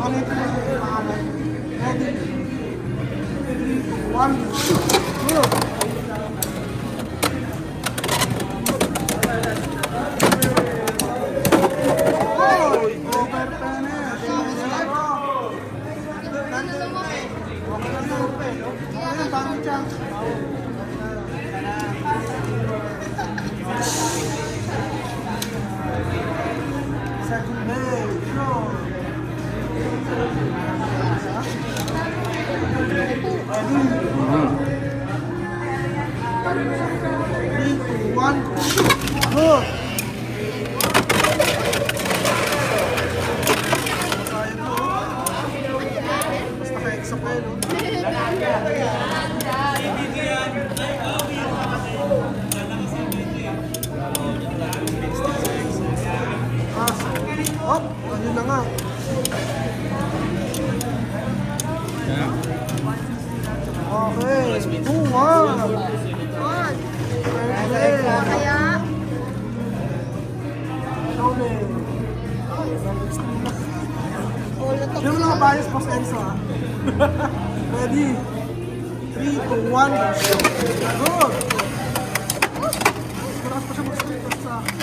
ulit yung pangalan. Ready? 1, 2. Second day, sure. Ready? 3, 2, 1, go! Sayang mo. Basta ka-exo pa yun, no? Oh, ayun na nga. Okay, 2-1. Kaya, Yung mga bias boss Enzo, ha? Ready? 3, 2, 1. Good! Malakas pa siya mag-split sa akin.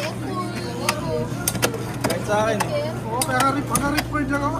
Kahit sa akin eh. Oo, kaya nga record lang ako.